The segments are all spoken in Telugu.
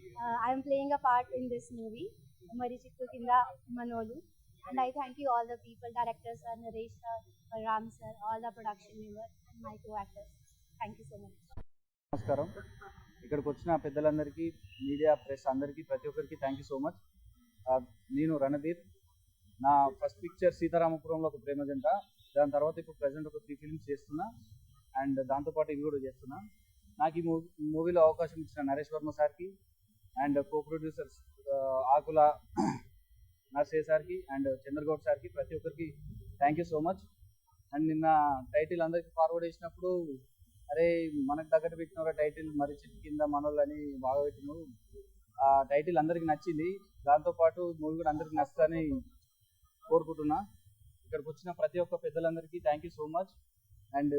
I am playing a part in this movie, Mari Chittu Kinda Manolu. And I thank you all the people, directors, sir, Naresh sir, Ram sir, all the production members and my co-actors. Thank you so much. నమస్కారం. ఇక్కడికి వచ్చిన పెద్దలందరికీ, మీడియా ప్రెస్ అందరికీ, ప్రతి ఒక్కరికి థ్యాంక్ యూ సో మచ్. నేను రణధీర్. నా ఫస్ట్ పిక్చర్ సీతారామపురంలో ఒక ప్రేమ జంట, దాని తర్వాత ఇప్పుడు ప్రజెంట్ ఒక 3 ఫిల్మ్స్ చేస్తున్నా అండ్ దాంతోపాటు ఇవి కూడా చేస్తున్నా. నాకు ఈ మూవీలో అవకాశం ఇచ్చిన నరేష్ వర్మ సార్కి అండ్ కో ప్రొడ్యూసర్స్ ఆకుల నర్సయ్య సార్కి అండ్ చంద్రగౌడ్ సార్కి, ప్రతి ఒక్కరికి thank you so much. And నిన్న టైటిల్ అందరికి ఫార్వర్డ్ చేసినప్పుడు, అరే మనకు దగ్గర పెట్టిన టైటిల్ మరి చెట్టు కింద మనోళ్ళని బాగా పెట్టినావు, ఆ టైటిల్ అందరికి నచ్చింది. దాంతోపాటు మూవీ కూడా అందరికి నచ్చుతుందని కోరుకుంటున్నా. ఇక్కడికి వచ్చిన ప్రతి ఒక్క పెద్దలందరికీ thank you so much. And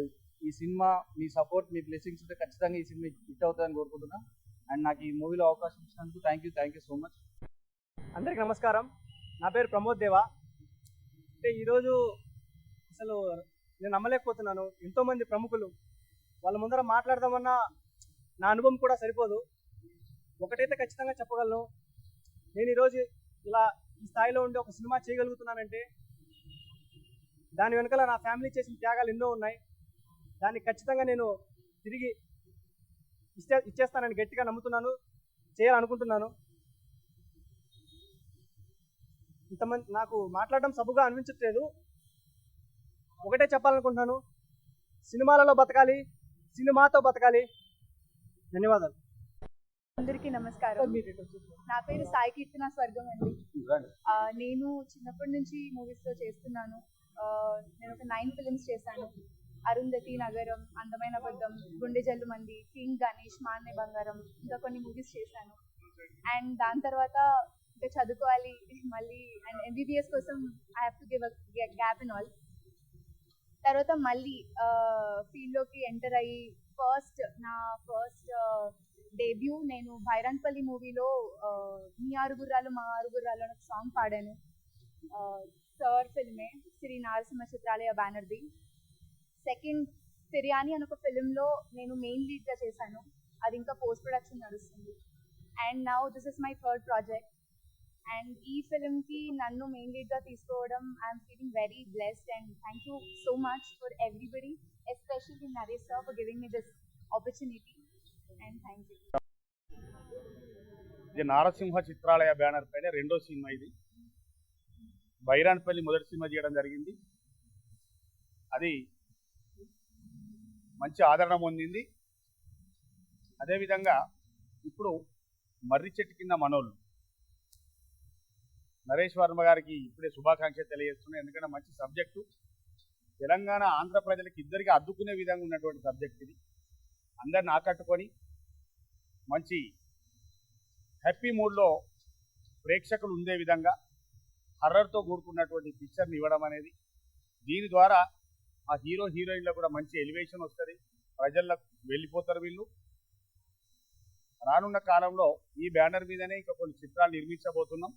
ఈ సినిమా మీ సపోర్ట్, మీ బ్లెస్సింగ్స్ ఉంటే ఖచ్చితంగా ఈ సినిమా హిట్ అవుతుందని కోరుకుంటున్నా. అండ్ నాకు ఈ మూవీలో అవకాశం ఇచ్చినందుకు థ్యాంక్ యూ సో మచ్. అందరికీ నమస్కారం. నా పేరు ప్రమోద్ దేవా. అంటే ఈరోజు అసలు నేను నమ్మలేకపోతున్నాను. ఎంతోమంది ప్రముఖులు వాళ్ళ ముందర మాట్లాడదామన్నా నా అనుభవం కూడా సరిపోదు. ఒకటైతే ఖచ్చితంగా చెప్పగలను, నేను ఈరోజు ఇలా ఈ స్థాయిలో ఉండి ఒక సినిమా చేయగలుగుతున్నానంటే దాని వెనకాల నా ఫ్యామిలీ చేసిన త్యాగాలు ఎన్నో ఉన్నాయి. దాన్ని ఖచ్చితంగా నేను తిరిగి ఇచ్చేస్తానని గట్టిగా నమ్ముతున్నాను, చేయాలనుకుంటున్నాను. ఇంతమంది నాకు మాట్లాడడం సబుగా అనిపించట్లేదు. ఒకటే చెప్పాలనుకుంటున్నాను, సినిమాలలో బతకాలి, సినిమాతో బతకాలి. ధన్యవాదాలు. అందరికీ నమస్కారం. నా పేరు సాయి కీర్తన స్వర్గం అండి. నేను చిన్నప్పటి నుంచి మూవీస్ లో చేస్తున్నాను. నేను ఒక 9 ఫిల్మ్స్ చేశాను. అరుంధతి, నగరం, అందమైన బద్దం, గుండె జల్లు మంది, కింగ్, గణేష్, మాన్నే బంగారం, ఇంకా కొన్ని మూవీస్ చేశాను. అండ్ దాని తర్వాత ఇంకా చదువుకోవాలి మళ్ళీ, అండ్ MBBS కోసం I have to give a gap in all. తర్వాత మళ్ళీ ఫీల్డ్లోకి ఎంటర్ అయ్యి నా ఫస్ట్ డెబ్యూ నేను భైరాన్పల్లి మూవీలో మీ ఆరుగుర్రాలు మా ఆరుగుర్రాలు అని ఒక సాంగ్ పాడాను. థర్డ్ ఫిల్మే శ్రీ నరసింహ చిత్రాలయ బ్యానర్ది. సెకండ్ ఫిర్యానీ అని ఒక ఫిల్మ్లో నేను మెయిన్ లీడ్గా చేశాను. అది ఇంకా పోస్ట్ ప్రొడక్షన్ నడుస్తుంది. And now this is my third project. And ఈ ఫిల్మ్కి నన్ను మెయిన్ లీడ్గా తీసుకోవడం I'm feeling very blessed and thank you so much for everybody, especially Naresh sir for giving me this opportunity and thank you. ఇది నారసింహ చిత్రాలయ బ్యానర్ పైన రెండో సినిమా. ఇది బైరాన్పల్లి మొదటి సినిమా చేయడం జరిగింది. అది మంచి ఆదరణ పొందింది. అదేవిధంగా ఇప్పుడు మర్రి చెట్టు కింద మనోళ్ళు నరేష్ వర్మ గారికి ఇప్పుడే శుభాకాంక్షలు తెలియజేస్తున్నాయి. ఎందుకంటే మంచి సబ్జెక్టు, తెలంగాణ ఆంధ్ర ప్రజలకు ఇద్దరికి అద్దుకునే విధంగా ఉన్నటువంటి సబ్జెక్ట్ ఇది. అందరిని ఆకట్టుకొని మంచి హ్యాపీ మూడ్లో ప్రేక్షకులు ఉండే విధంగా హర్రర్తో కూడుకున్నటువంటి పిక్చర్ని ఇవ్వడం అనేది, దీని ద్వారా ఆ హీరో హీరోయిన్లకు కూడా మంచి ఎలివేషన్ వస్తుంది, ప్రజలకు వెళ్ళిపోతారు వీళ్ళు. రానున్న కాలంలో ఈ బ్యానర్ మీదనే ఇంకా కొన్ని చిత్రాలు నిర్మించబోతున్నాం.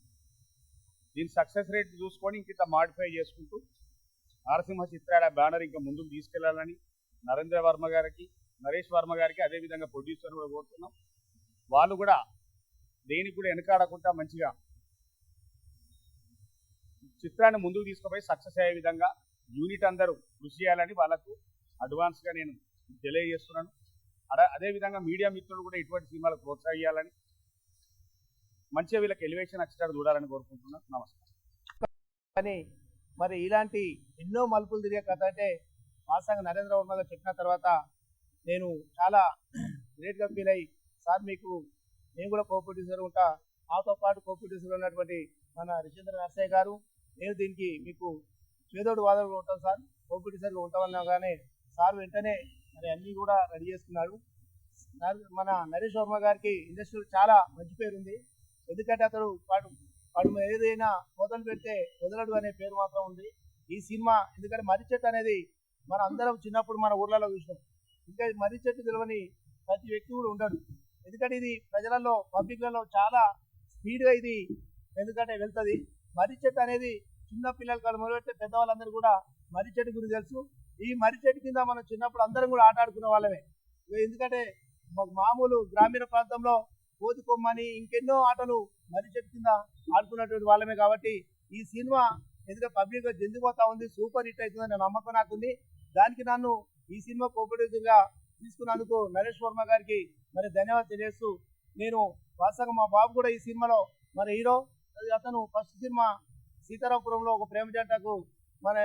దీని సక్సెస్ రేట్ చూసుకొని ఇంత మాడిఫై చేసుకుంటూ నరసింహ చిత్రాల బ్యానర్ ఇంకా ముందుకు తీసుకెళ్లాలని నరేంద్ర వర్మ గారికి, నరేష్ వర్మ గారికి, అదేవిధంగా ప్రొడ్యూసర్ కూడా కోరుతున్నాం. వాళ్ళు కూడా దేనికి కూడా వెనకాడకుండా మంచిగా చిత్రాన్ని ముందుకు తీసుకుపోయి సక్సెస్ అయ్యే విధంగా యూనిట్ అందరూ కృషి చేయాలని వాళ్ళకు అడ్వాన్స్గా నేను తెలియజేస్తున్నాను. అదేవిధంగా మీడియా మిత్రులు కూడా ఇటువంటి సినిమాలకు ప్రోత్సహించాలని, మంచిగా వీళ్ళకి ఎలివేషన్ వచ్చేటట్టు చూడాలని కోరుకుంటున్నాను. నమస్కారం. కానీ మరి ఇలాంటి ఎన్నో మలుపులు తిరిగే కథ అంటే వాస్తవంగా నరేంద్ర వర్మ గారు చెప్పిన తర్వాత నేను చాలా గ్రేట్గా ఫీల్ అయ్యి, సార్ మీకు నేను కూడా కో ప్రొడ్యూసర్ ఉంటా, నాతో పాటు కో ప్రొడ్యూసర్ ఉన్నటువంటి మన రిషేంద్ర నర్సయ్య గారు, నేను దీనికి మీకు చేదోడు వాదోడు ఉంటాం సార్, కో ప్రొడ్యూసర్గా ఉంటామన్నాగానే సార్ వెంటనే మరి అన్నీ కూడా రెడీ చేసుకున్నాడు. మన నరేష్ వర్మ గారికి ఇండస్ట్రీలో చాలా మంచి పేరు ఉంది. ఎందుకంటే అతడు వాడు ఏదైనా మొదలు పెడితే వదలడు అనే పేరు మాత్రం ఉంది. ఈ సినిమా ఎందుకంటే మర్రి చెట్టు అనేది మన అందరం చిన్నప్పుడు మన ఊర్లలో చూసినాం. ఇంకా మర్రి చెట్టు తెలియని ప్రతి వ్యక్తి కూడా ఉండడు. ఎందుకంటే ఇది ప్రజలలో, పబ్లిక్లలో చాలా స్పీడ్గా ఇది ఎందుకంటే వెళ్తుంది. మర్రి చెట్టు అనేది చిన్న పిల్లల కాదు మొదలుపెడితే పెద్దవాళ్ళందరూ కూడా మర్రి చెట్టు గురించి తెలుసు. ఈ మర్రి చెట్టు కింద మనం చిన్నప్పుడు అందరం కూడా ఆట ఆడుకునే వాళ్ళమే. ఎందుకంటే మామూలు గ్రామీణ ప్రాంతంలో కోతి కొమ్మని ఇంకెన్నో ఆటలు మర్రి చెట్టు కింద ఆడుకున్నటువంటి వాళ్ళమే కాబట్టి ఈ సినిమా ఎందుకంటే పబ్లిక్ గా జందిపోతా ఉంది, సూపర్ హిట్ అవుతుందనే నమ్మకం నాకుంది. దానికి నన్ను ఈ సినిమా కోఆపరేటివ్ గా తీసుకున్నందుకు నరేష్ వర్మ గారికి మరి ధన్యవాదాలు తెలియజేస్తూ, నేను వాస్తవంగా మా బాబు కూడా ఈ సినిమాలో మరి హీరో. అతను ఫస్ట్ సినిమా సీతారామపురంలో ఒక ప్రేమ జంటకు మన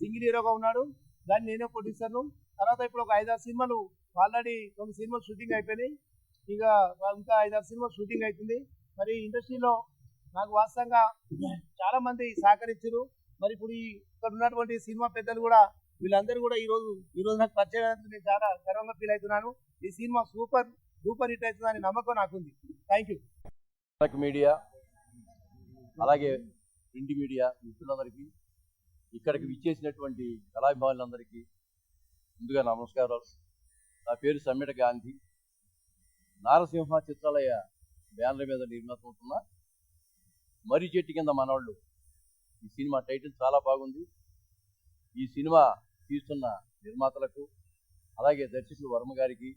సింగిల్ హీరోగా ఉన్నాడు, దాన్ని నేనే ప్రొడ్యూసర్ను. తర్వాత ఇప్పుడు ఒక 5-6 సినిమాలు ఆల్రెడీ 9 సినిమాలు షూటింగ్ అయిపోయినాయి, ఇక ఇంకా 5-6 సినిమాలు షూటింగ్ అవుతుంది. మరి ఇండస్ట్రీలో నాకు వాస్తవంగా చాలా మంది సహకరించారు. మరి ఇప్పుడు ఇక్కడ ఉన్నటువంటి సినిమా పెద్దలు కూడా వీళ్ళందరూ కూడా ఈరోజు నాకు పరిచయం నేను చాలా గర్వంగా ఫీల్ అవుతున్నాను. ఈ సినిమా సూపర్ హిట్ అవుతుందని నమ్మకం నాకుంది. Thank you. మీడియా అలాగే ప్రింట్ మీడియా మిత్రులందరికీ, ఇక్కడికి విచ్చేసినటువంటి కళాభిమానులందరికీ ముందుగా నమస్కారాలు. నా పేరు సమ్మెట గాంధీ. నారసింహ చిత్రాలయ బ్యానర్ మీద నిర్మితమవుతున్న మర్రి చెట్టు కింద మనవాళ్ళు ఈ సినిమా టైటిల్ చాలా బాగుంది. ఈ సినిమా తీస్తున్న నిర్మాతలకు అలాగే దర్శకులు వర్మ గారికి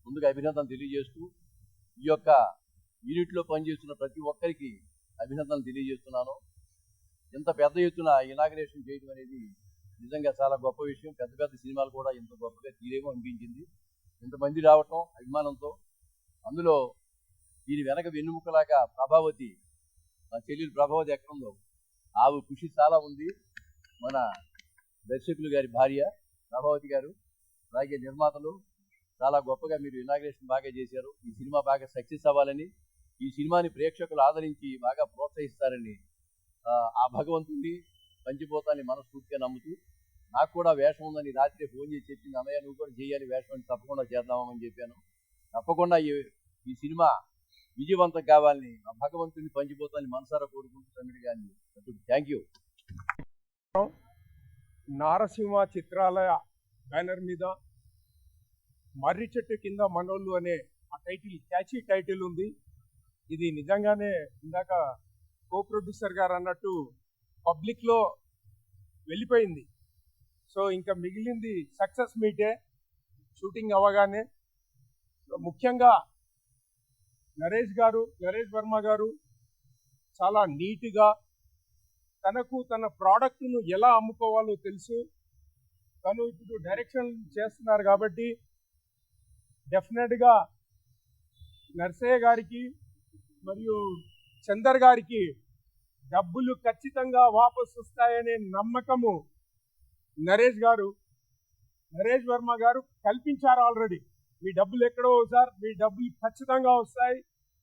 ముందుగా అభినందనలు తెలియజేస్తూ, ఈ యొక్క యూనిట్లో పనిచేస్తున్న ప్రతి ఒక్కరికి అభినందనలు తెలియజేస్తున్నాను. ఇంత పెద్ద ఎత్తున ఇనాగ్రేషన్ చేయడం అనేది నిజంగా చాలా గొప్ప విషయం. పెద్ద పెద్ద సినిమాలు కూడా ఇంత గొప్పగా తీరేమో అనిపించింది. ఇంతమంది రావటం అభిమానంతో, అందులో దీని వెనక వెన్నుముకలాగా ప్రభావతి, మా చెల్లెలు ప్రభావతి ఎక్కడుందో ఆవు కృషి చాలా ఉంది. మన దర్శకులు గారి భార్య ప్రభావతి గారు, అలాగే నిర్మాతలు చాలా గొప్పగా మీరు ఇనాగ్రేషన్ బాగా చేశారు. ఈ సినిమా బాగా సక్సెస్ అవ్వాలని, ఈ సినిమాని ప్రేక్షకులు ఆదరించి బాగా ప్రోత్సహిస్తారని ఆ భగవంతుడిని పంచిపోతాన్ని మనస్ఫూర్తిగా నమ్ముతూ, నాకు కూడా వేషం ఉందని రాత్రి ఫోన్ చేసి చెప్పింది, అన్నయ్య నువ్వు కూడా చేయాలి వేషం అని, తప్పకుండా చేద్దామని చెప్పాను. తప్పకుండా ఈ సినిమా విజయవంతం కావాలని ఆ భగవంతుని పంచిపోతాన్ని మనసారా కోరుకుంటూ తమిళ గారిని thank you. Narasimha Chitralaya banner మీద మర్రి చెట్టు కింద మనోళ్ళు అనే ఆ టైటిల్ క్యాచీ టైటిల్ ఉంది. ఇది నిజంగానే ఇందాక కో ప్రొడ్యూసర్ గారు అన్నట్టు పబ్లిక్లో వెళ్ళిపోయింది. సో ఇంకా మిగిలింది సక్సెస్ మీటే షూటింగ్ అవ్వగానే. ముఖ్యంగా నరేష్ వర్మ గారు చాలా నీట్గా తన ప్రోడక్ట్ను ఎలా అమ్ముకోవాలో తెలుసు. తను ఇప్పుడు డైరెక్షన్ చేస్తున్నారు కాబట్టి డెఫినెట్గా నర్సయ్య గారికి మరియు చందర్ గారికి డబ్బులు ఖచ్చితంగా వాపసు వస్తాయనే నమ్మకము నరేష్ వర్మ గారు కల్పించారు ఆల్రెడీ. మీ డబ్బులు ఎక్కడో సార్, మీ డబ్బులు ఖచ్చితంగా వస్తాయి.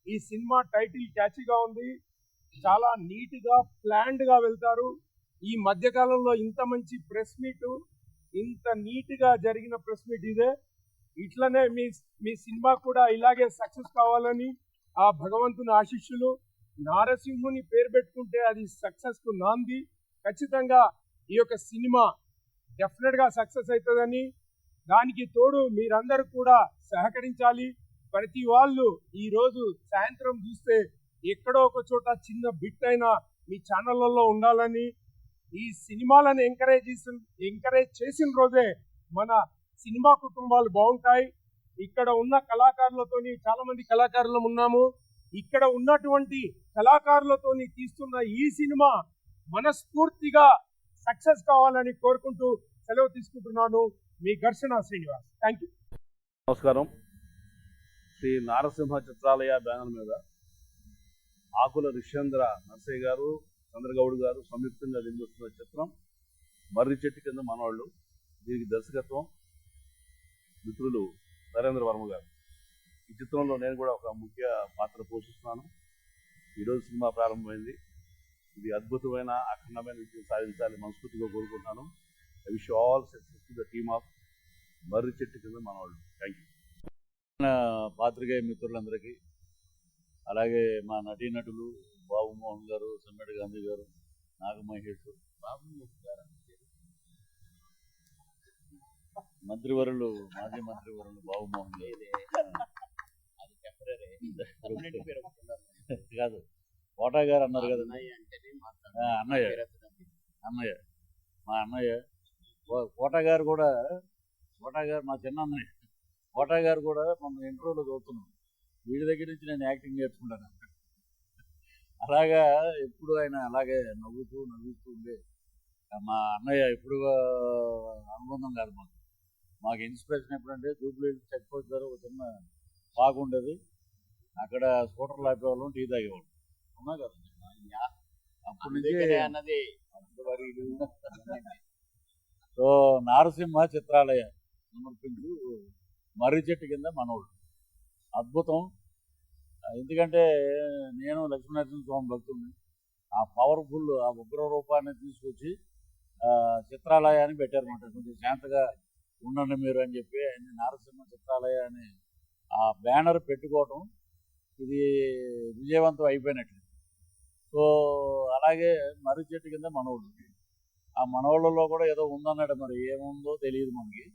ఈ సినిమా టైటిల్ క్యాచీగా ఉంది, చాలా నీట్గా ప్లాన్డ్గా వెళ్తారు. ఈ మధ్యకాలంలో ఇంత మంచి ప్రెస్ మీటు, ఇంత నీట్గా జరిగిన ప్రెస్ మీట్ ఇదే. ఇట్లనే మీ సినిమా కూడా ఇలాగే సక్సెస్ కావాలని ఆ భగవంతుని ఆశీస్సులు. నారసింహుని పేరు పెట్టుకుంటే అది సక్సెస్కు నాంది. ఖచ్చితంగా ఈ యొక్క సినిమా డెఫినెట్గా సక్సెస్ అవుతుందని, దానికి తోడు మీరందరూ కూడా సహకరించాలి. ప్రతి వాళ్ళు ఈరోజు సాయంత్రం చూస్తే ఎక్కడో ఒక చోట చిన్న బిట్ అయినా మీ ఛానళ్ళల్లో ఉండాలని, ఈ సినిమాలను ఎంకరేజ్ చేసిన రోజే మన సినిమా కుటుంబాలు బాగుంటాయి. ఇక్కడ ఉన్న కళాకారులతోని, చాలా మంది కళాకారులు ఉన్నాము, ఇక్కడ ఉన్నటువంటి కళాకారులతోని తీస్తున్న ఈ సినిమా మనస్ఫూర్తిగా సక్సెస్ కావాలని కోరుకుంటూ సెలవు తీసుకుంటున్నాను. మీ ఘర్షణ శ్రీనివాస్. Thank you. నమస్కారం. శ్రీ నారసింహ చిత్రాలయ బ్యానర్ మీద ఆకుల రిషేంద్ర నర్సయ్య గారు, చంద్రగౌడ్ గారు సంయుక్తంగా నిర్మిస్తున్న చిత్రం మర్రి చెట్టు కింద మనవాళ్ళు. దీనికి దర్శకత్వం మిత్రులు నరేంద్ర వర్మ గారు. ఈ చిత్రంలో నేను కూడా ఒక ముఖ్య పాత్ర పోషిస్తున్నాను. ఈరోజు సినిమా ప్రారంభమైంది. ఇది అద్భుతమైన అఖండమైన విజయం సాధించాలని మనస్ఫూర్తిగా కోరుకుంటున్నాను. I wish all success to the team of మర్రి చెట్టు కింద మనవాళ్ళు. Thank you. పాత్రికేయ మిత్రులందరికీ, అలాగే మా నటీనటులు బాబు మోహన్ గారు, సమ్మెట గాంధీ గారు, నాగమహేష్, మంత్రివరులు, మాజీ మంత్రివరులు బాబు మోహన్ కాదు కోటా గారు అన్నారు కదా, అన్నయ్య మా అన్నయ్య కోటా గారు మా చిన్న అన్నయ్య కోటా గారు కూడా మన ఇంటర్వ్యూలో చదువుతున్నాం. వీడి దగ్గర నుంచి నేను యాక్టింగ్ నేర్చుకుంటాను. అలాగా ఎప్పుడు ఆయన అలాగే నవ్విస్తూ ఉండే మా అన్నయ్య ఎప్పుడు అనుబంధం కాదు మాకు ఇన్స్పిరేషన్ ఎప్పుడంటే జూబ్లీ చెక్ పోస్ట్ దగ్గర ఒక చిన్న పాకు ఉండేది, అక్కడ స్కూటర్లు ఆపేవాళ్ళం, టీ తాగేవాళ్ళం. అవునా కదా? అప్పటి నుంచి అన్నది సో నారసింహ చిత్రాలయ సమర్పించు మర్రి చెట్టు కింద మనోడు అద్భుతం. ఎందుకంటే నేను లక్ష్మీనరసింహ స్వామి భక్తుడిని. ఆ పవర్ఫుల్ ఆ ఉగ్ర రూపాన్ని తీసుకొచ్చి చిత్రాలయాన్ని పెట్టారన్నమాట. కొంచెం శాంతగా ఉండండి మీరు అని చెప్పి ఆయన నారసింహ చిత్రాలయ అని ఆ బ్యానర్ పెట్టుకోవటం ఇది విజయవంతం అయిపోయినట్లు. సో అలాగే మర్రి చెట్టు కింద మనోడు, ఆ మనోళ్ళలో కూడా ఏదో ఉందన్నాడు, మరి ఏముందో తెలియదు మనకి.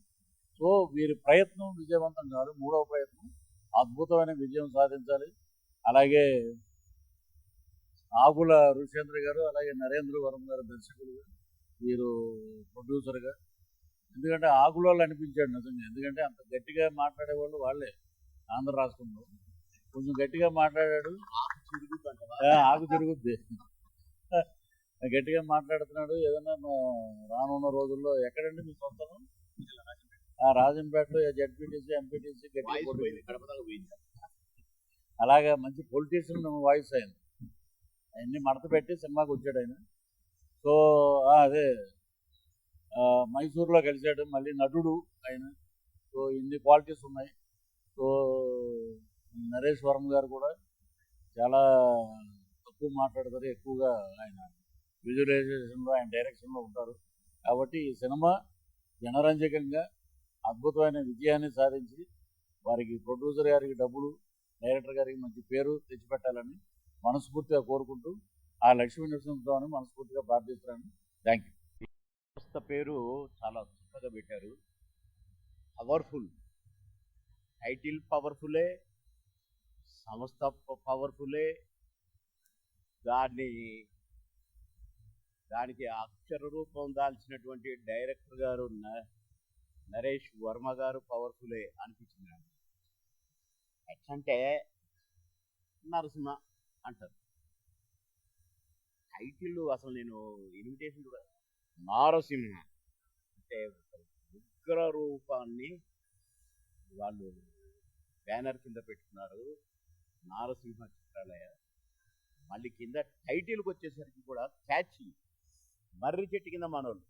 సో వీరి ప్రయత్నం విజయవంతం కాదు, మూడవ ప్రయత్నం అద్భుతమైన విజయం సాధించాలి. అలాగే ఆకుల ఋషేంద్ర గారు, అలాగే నరేంద్ర వరం గారు దర్శకులుగా, వీరు ప్రొడ్యూసర్గా. ఎందుకంటే ఆకులలో అనిపించాడు నిజంగా, ఎందుకంటే అంత గట్టిగా మాట్లాడేవాళ్ళు వాళ్ళే ఆంధ్ర రాష్ట్రంలో. కొంచెం గట్టిగా మాట్లాడాడు, ఆకు తిరుగుద్ది, గట్టిగా మాట్లాడుతున్నాడు. ఏదన్నా రానున్న రోజుల్లో ఎక్కడండి మీ సొంతం? రాజంపేటలో జడ్పీటీసీ ఎంపీటీసీ గట్టిగా అలాగే మంచి పొలిటీషియన్ వాయిస్ అయింది. అవన్నీ మడత పెట్టి సినిమాకి వచ్చాడు ఆయన. సో అదే మైసూర్లో కలిశాడు, మళ్ళీ నటుడు ఆయన. సో ఇన్ని క్వాలిటీస్ ఉన్నాయి. సో నరేష్ వరం గారు కూడా చాలా తక్కువ మాట్లాడతారు, ఎక్కువగా ఆయన విజువలైజేషన్లో ఆయన డైరెక్షన్లో ఉంటారు. కాబట్టి ఈ సినిమా జనరంజకంగా అద్భుతమైన విజయాన్ని సాధించి వారికి ప్రొడ్యూసర్ గారికి డబ్బులు, డైరెక్టర్ గారికి మంచి పేరు తెచ్చిపెట్టాలని మనస్ఫూర్తిగా కోరుకుంటూ ఆ లక్ష్మీ నరసింహస్వామిని మనస్ఫూర్తిగా ప్రార్థిస్తున్నాను. Thank you. సంస్థ పేరు చాలా చక్కగా పెట్టారు, పవర్ఫుల్. టైటిల్ పవర్ఫుల్లే, సంస్థ పవర్ఫుల్లే. దానికి అక్షర రూపం దాల్చినటువంటి డైరెక్టర్ గారు నరేష్ వర్మ గారు పవర్ఫుల్లే అనిపించింది. ఎట్లంటే నరసింహ అంటారు టైటిల్. అసలు నేను ఇన్విటేషన్ కూడా నారసింహ అంటే ఉగ్ర రూపాన్ని వాళ్ళు బ్యానర్ కింద పెట్టుకున్నారు, నారసింహ చిత్రాలయ. మళ్ళీ కింద టైటిల్కి వచ్చేసరికి కూడా క్యాచీ, మర్రి చెట్టు కింద మనోళ్ళు.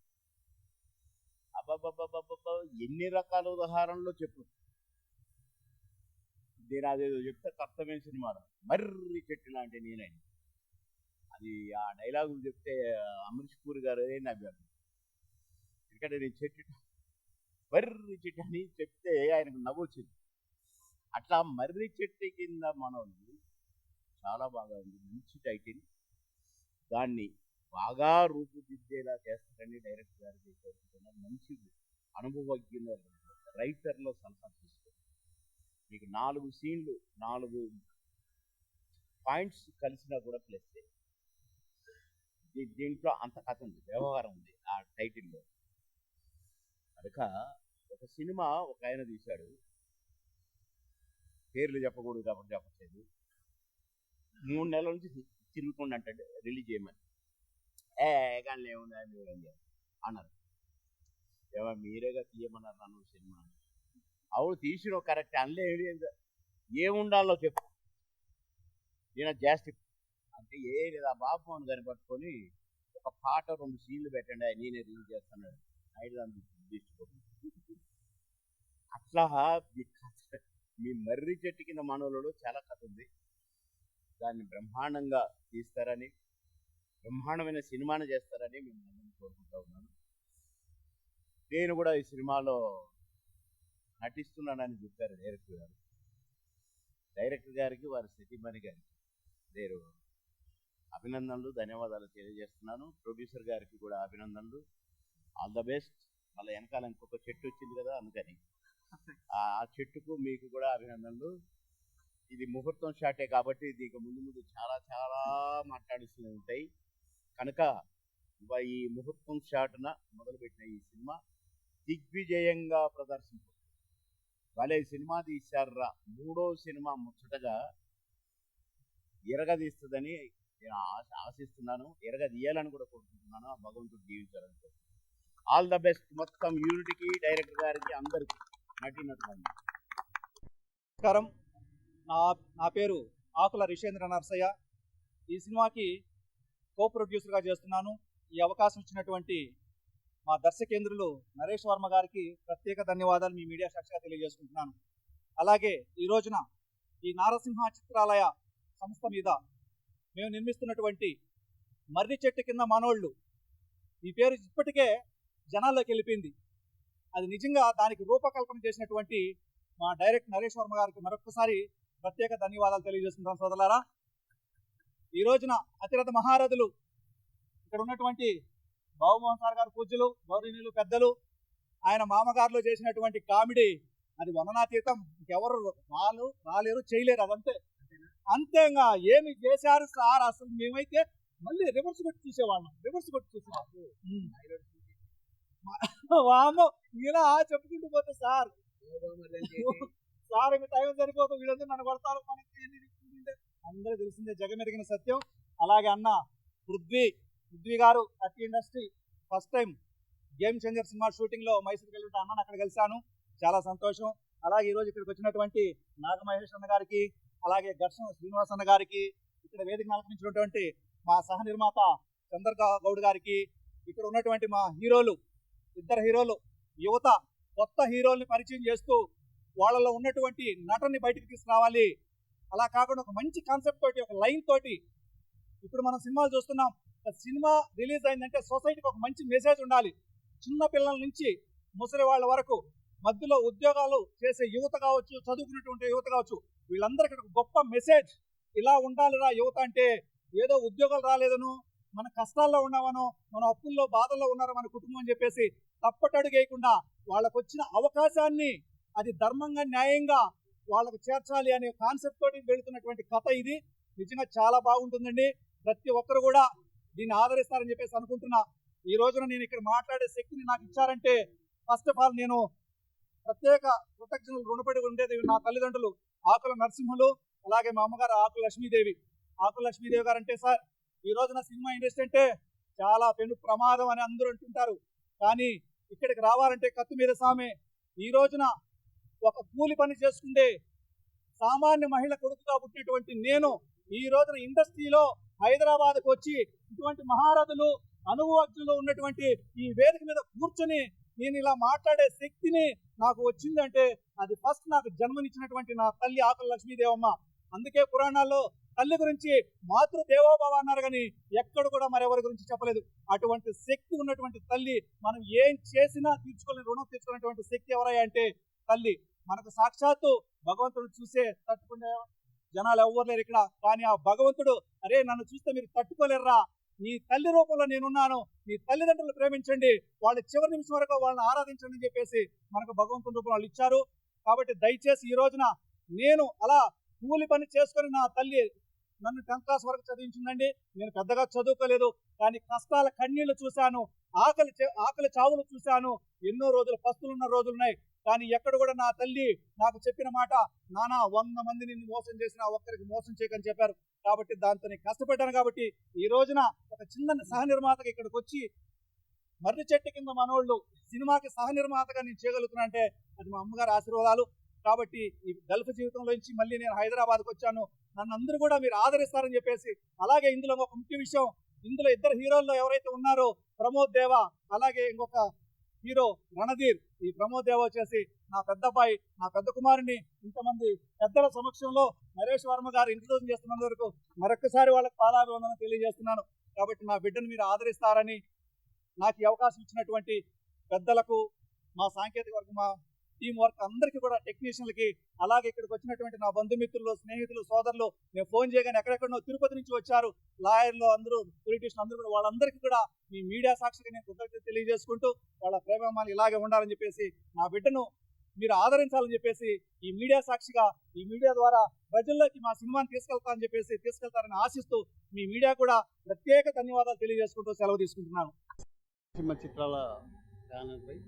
అబ్బాబ్బాబ్బాబ్బా ఎన్ని రకాల ఉదాహరణలు చెప్పు. నేను అదేదో చెప్తే కర్తవ్యం సినిమాలో మర్రి చెట్టు లాంటి నేనైనా అది ఆ డైలాగులు చెప్తే అమరీష్ పూరి గారు నవ్వారు. ఎందుకంటే నేను చెట్టు మర్రి చెట్టు అని చెప్తే ఆయనకు నవ్వు వచ్చింది. అట్లా మర్రి చెట్టు కింద మనోళ్ళు చాలా బాగా ఉంది, మంచి టైటిల్. దాన్ని బాగా రూపుదిద్దేలా చేస్తారని డైరెక్టర్ గారికి కోరుకుంటున్నాను. మంచి అనుభవజ్ఞుల రైటర్లో సలహా తీసుకోండి. మీకు 4 సీన్లు 4 పాయింట్స్ కలిసినా కూడా ప్లస్. దీంట్లో అంత కథ ఉంది, వ్యవహారం ఉంది ఆ టైటిల్లో. కనుక ఒక సినిమా ఒక ఆయన తీశాడు, పేర్లు చెప్పకూడదు కాబట్టి చెప్పట్లేదు. 3 నెలల నుంచి తిరుగుకుండా అంటాడు రిలీజ్ చేయమని. కానీ ఏముంది అన్నారు. ఏమో మీరేగా తీయమన్నారు నన్ను సినిమా. అవును తీసిన కరెక్ట్ అనలే, ఏముండాలో చెప్పు. నేను జాస్తి అంటే ఏ లేదా బాబు అని కనిపట్టుకొని ఒక పాట 2 సీన్లు పెట్టండి, నేనే రిలీజ్ చేస్తున్నాడు. అట్లా మీ మర్రి చెట్టు కింద మనోళ్ళలో చాలా కథ ఉంది. దాన్ని బ్రహ్మాండంగా తీస్తారని, బ్రహ్మాండమైన సినిమాను చేస్తారని మేము కోరుకుంటా ఉన్నాను. నేను కూడా ఈ సినిమాలో నటిస్తున్నానని చెప్పారు డైరెక్టర్ గారు. డైరెక్టర్ గారికి వారి సతీమణి గారికి నేను అభినందనలు, ధన్యవాదాలు తెలియజేస్తున్నాను. ప్రొడ్యూసర్ గారికి కూడా అభినందనలు, ఆల్ ద బెస్ట్. మళ్ళీ వెనకాల ఇంకొక చెట్టు వచ్చింది కదా, అందుకని ఆ చెట్టుకు మీకు కూడా అభినందనలు. ఇది ముహూర్తం షాటే కాబట్టి దీనికి ముందు చాలా చాలా మాట్లాడుతూ ఉంటాయి. కనుక ఈ ముహూర్తం షాట్న మొదలుపెట్టిన ఈ సినిమా దిగ్విజయంగా ప్రదర్శించారు. భలే సినిమా తీశారురా, మూడో సినిమా ముచ్చటగా ఎరగదీస్తుందని నేను ఆశిస్తున్నాను. ఎరగదీయాలని కూడా కోరుకుంటున్నాను. ఆ భగవంతుడు జీవించాలని కోరుకుంటున్నాను. ఆల్ ద బెస్ట్ మొత్తం యూనిట్కి, డైరెక్టర్ గారికి, అందరికీ, నటీనటులందరికీ. నమస్కారం. నా పేరు ఆకుల రిషేంద్ర నర్సయ్య. ఈ సినిమాకి కో ప్రొడ్యూసర్గా చేస్తున్నాను. ఈ అవకాశం ఇచ్చినటువంటి మా దర్శకేంద్రులు నరేష్ వర్మ గారికి ప్రత్యేక ధన్యవాదాలు మీ మీడియా సాక్షిగా తెలియజేసుకుంటున్నాను. అలాగే ఈ రోజున ఈ నారసింహ చిత్రాలయ సంస్థ మీద మేము నిర్మిస్తున్నటువంటి మర్రి చెట్టు కింద మనోళ్ళు ఈ పేరు ఇప్పటికే జనాల్లోకి వెళ్ళిపోయింది. అది నిజంగా దానికి రూపకల్పన చేసినటువంటి మా డైరెక్టర్ నరేష్ వర్మ గారికి మరొకసారి ప్రత్యేక ధన్యవాదాలు తెలియజేస్తున్నాం. సోదరులారా, ఈ రోజున అతిరథ మహారథులు ఇక్కడ ఉన్నటువంటి బాబుమోహన్ సార్ గారు పూజ్యులు, గౌరవనీయులు, పెద్దలు, ఆయన మామగారులో చేసినటువంటి కామెడీ అది వర్ణనాతీతం. ఇంకెవరు రాలేరు, చేయలేరు. అదంతే. అంతేగా ఏమి చేశారు సార్, అసలు మేమైతే మళ్ళీ రివర్స్ కొట్టి చూసేవాళ్ళం. వామో ఇలా చెప్పుకుంటూ పోతే సార్ ఇంకా టైం సరిపోతుంది, వీళ్ళందరూ నన్ను కొడతారు, అందరూ తెలిసిందే, జగమెరిగిన సత్యం. అలాగే అన్న పృథ్వీ గారు అట్టి industry first time game changer cinema shooting లో మైసూర్కి వెళ్ళి అన్నను అక్కడ కలిశాను, చాలా సంతోషం. అలాగే ఈరోజు ఇక్కడికి వచ్చినటువంటి నాగమహేష్ అన్న గారికి, అలాగే ఘర్షణ శ్రీనివాస్ అన్న గారికి, ఇక్కడ వేదిక అలంకరించినటువంటి మా సహ నిర్మాత చందర్ గౌడ్ గారికి, ఇక్కడ ఉన్నటువంటి మా హీరోలు, ఇద్దరు హీరోలు, యువత కొత్త హీరోల్ని పరిచయం చేస్తూ వాళ్ళలో ఉన్నటువంటి నటని బయటకు తీసుకురావాలి. అలా కాకుండా ఒక మంచి కాన్సెప్ట్ తోటి, ఒక లైన్ తోటి ఇప్పుడు మనం సినిమాలు చూస్తున్నాం. సినిమా రిలీజ్ అయిందంటే సొసైటీకి ఒక మంచి మెసేజ్ ఉండాలి. చిన్న పిల్లల నుంచి ముసలి వాళ్ళ వరకు, మధ్యలో ఉద్యోగాలు చేసే యువత కావచ్చు, చదువుకున్నటువంటి యువత కావచ్చు, వీళ్ళందరికీ ఒక గొప్ప మెసేజ్. ఇలా ఉండాలిరా యువత అంటే, ఏదో ఉద్యోగాలు రాలేదనో, మన కష్టాల్లో ఉన్నామనో, మన అప్పుల్లో బాధల్లో ఉన్నారో మన కుటుంబం అని చెప్పేసి తప్పటడుగు వేయకుండా వాళ్ళకు వచ్చిన అవకాశాన్ని అది ధర్మంగా, న్యాయంగా వాళ్ళకు చేర్చాలి అనే కాన్సెప్ట్ తోటి వెళుతున్నటువంటి కథ ఇది. నిజంగా చాలా బాగుంటుందండి. ప్రతి ఒక్కరు కూడా దీన్ని ఆదరిస్తారని చెప్పేసి అనుకుంటున్నా. ఈ రోజున నేను ఇక్కడ మాట్లాడే శక్తిని నాకు ఇచ్చారంటే ఫస్ట్ ఆఫ్ ఆల్ నేను ప్రత్యేక కృతజ్ఞతలు రుణపడి ఉండేది నా తల్లిదండ్రులు ఆకుల నరసింహులు, అలాగే మా అమ్మగారు ఆకుల లక్ష్మీదేవి. ఆకుల లక్ష్మీదేవి గారు అంటే, సార్ ఈ రోజున సినిమా ఇండస్ట్రీ అంటే చాలా పెను ప్రమాదం అని అందరూ అంటుంటారు, కానీ ఇక్కడికి రావాలంటే కత్తి మీద సామే. ఈ రోజున ఒక కూలి పని చేసుకుంటే సామాన్య మహిళ కొడుకుగా పుట్టినటువంటి నేను ఈ రోజున ఇండస్ట్రీలో హైదరాబాద్కు వచ్చి ఇటువంటి మహారథులు, అనుభవజ్ఞులు ఉన్నటువంటి ఈ వేదిక మీద కూర్చొని నేను ఇలా మాట్లాడే శక్తిని నాకు వచ్చిందంటే అది ఫస్ట్ నాకు జన్మనిచ్చినటువంటి నా తల్లి ఆకుల లక్ష్మీదేవమ్మ. అందుకే పురాణాల్లో తల్లి గురించి మాతృదేవోభవ అన్నారు, కానీ ఎక్కడ కూడా మరెవరి గురించి చెప్పలేదు. అటువంటి శక్తి ఉన్నటువంటి తల్లి, మనం ఏం చేసినా తీర్చుకోలేని రుణం తీర్చుకునేటువంటి శక్తి ఎవరయ్యా అంటే తల్లి. మనకు సాక్షాత్తు భగవంతుడు చూసే తట్టుకునే జనాలు ఎవ్వరు లేరు ఇక్కడ, కానీ ఆ భగవంతుడు అరే నన్ను చూస్తే మీరు తట్టుకోలేరురా, నీ తల్లి రూపంలో నేనున్నాను, నీ తల్లిదండ్రులు ప్రేమించండి, వాళ్ళ చివరి నిమిషం వరకు వాళ్ళని ఆరాధించండి అని చెప్పేసి మనకు భగవంతుని రూపంలో వాళ్ళు ఇచ్చారు. కాబట్టి దయచేసి ఈ రోజున నేను అలా కూలి పని చేసుకొని నా తల్లి నన్ను 10th క్లాస్ వరకు చదివించిందండి. నేను పెద్దగా చదువుకోలేదు, కానీ కష్టాల కన్నీళ్లు చూశాను, ఆకలి చావులు చూశాను, ఎన్నో రోజులు పస్తులున్న రోజులున్నాయి. కానీ ఎక్కడ కూడా నా తల్లి నాకు చెప్పిన మాట, నానా 100 మంది నిన్ను మోసం చేసినా ఒక్కరికి మోసం చేయకని చెప్పారు. కాబట్టి దాంతో నేను కష్టపడ్డాను. కాబట్టి ఈ రోజున ఒక చిన్న సహ నిర్మాతగా ఇక్కడికి వచ్చి మర్రి చెట్టు కింద మనోళ్ళు సినిమాకి సహ నిర్మాతగా నేను చేయగలుగుతున్నా అంటే అది మా అమ్మగారి ఆశీర్వాదాలు. కాబట్టి ఈ గల్ఫ్ జీవితంలో నుంచి మళ్ళీ నేను హైదరాబాద్కి వచ్చాను, నన్ను అందరూ కూడా మీరు ఆదరిస్తారని చెప్పేసి. అలాగే ఇందులో ఒక ముఖ్య విషయం, ఇందులో ఇద్దరు హీరోల్లో ఎవరైతే ఉన్నారో ప్రమోద్ దేవా, అలాగే ఇంకొక హీరో రణధీర్. ఈ ప్రమోద్ దేవా వచ్చేసి నా పెద్ద అబ్బాయి, నా పెద్ద కుమారుని ఇంతమంది పెద్దల సమక్షంలో నరేష్ వర్మ గారు ఇంట్రొడ్యూస్ చేస్తున్నందు వరకు మరొకసారి వాళ్ళకి పాదాభివందనం తెలియజేస్తున్నాను. కాబట్టి నా బిడ్డను మీరు ఆదరిస్తారని నాకు ఈ అవకాశం ఇచ్చినటువంటి పెద్దలకు, మా సాంకేతిక వర్గం, మా టీం వర్క్ అందరికీ కూడా, టెక్నీషియన్లకి, అలాగే ఇక్కడికి వచ్చినటువంటి నా బంధుమిత్రులు, స్నేహితులు, సోదరులు, నేను ఫోన్ చేయగానే ఎక్కడెక్కడో తిరుపతి నుంచి వచ్చారు లాయర్లు అందరూ, పొలిటీషియన్ అందరూ కూడా, వాళ్ళందరికీ కూడా మీ మీడియా సాక్షిగా నేను కృతజ్ఞత తెలియజేసుకుంటూ వాళ్ళ ప్రేమాలు ఇలాగే ఉండాలని చెప్పేసి, నా బిడ్డను మీరు ఆదరించాలని చెప్పేసి ఈ మీడియా సాక్షిగా, ఈ మీడియా ద్వారా ప్రజల్లోకి మా సినిమాని తీసుకెళ్తారని ఆశిస్తూ మీ మీడియా కూడా ప్రత్యేక ధన్యవాదాలు తెలియజేసుకుంటూ సెలవు తీసుకుంటున్నాను. చిత్రాల బ్యానర్పై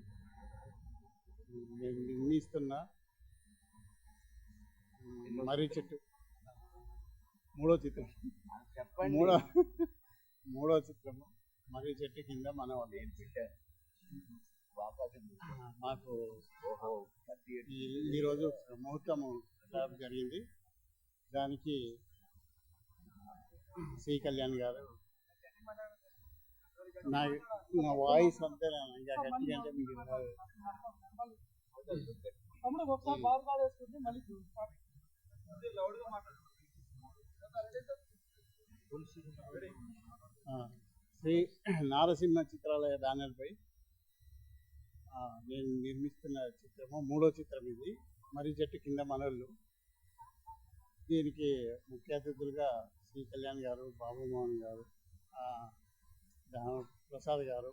మేము నిర్మిస్తున్న మర్రి చెట్టు మూడో చిత్రం మూడో చిత్రము మర్రి చెట్టు కింద మన వాళ్ళు మాకు ఈరోజు ముహూర్తము జరిగింది. దానికి శ్రీ కళ్యాణ్ గారు నా వాయిస్ అంతే ఇంకా గట్టిగా అంటే మీకు శ్రీ నారసింహ చిత్రాలయ బ్యానర్ పై నేను నిర్మిస్తున్న చిత్రము మూడో చిత్రం ఇది, మర్రి చెట్టు కింద మనోళ్ళు. దీనికి ముఖ్య అతిథులుగా శ్రీ కళ్యాణ్ గారు, బాబు మోహన్ గారు, ప్రసాద్ గారు,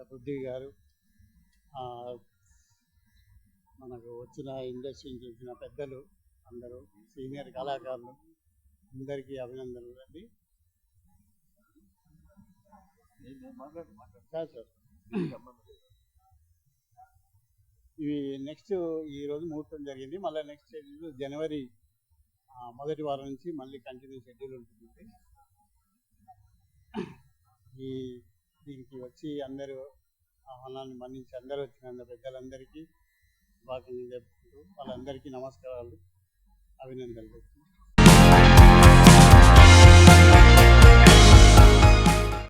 పృథ్వీ గారు, మనకు వచ్చిన ఇండస్ట్రీ నుంచి వచ్చిన పెద్దలు అందరూ, సీనియర్ కళాకారులు అందరికీ అభినందనలు అండి. సార్ ఇవి నెక్స్ట్ ఈరోజు ముహూర్తం జరిగింది. మళ్ళీ నెక్స్ట్ షెడ్యూల్ జనవరి మొదటి వారం నుంచి మళ్ళీ కంటిన్యూ షెడ్యూల్ ఉంటుంది. దీనికి వచ్చి అందరూ ఆహ్వానాన్ని మన్నించి అందరూ వచ్చిన పెద్దలందరికీ బాగా చెప్పుకుంటూ వాళ్ళందరికీ నమస్కారాలు, అభినందనలు.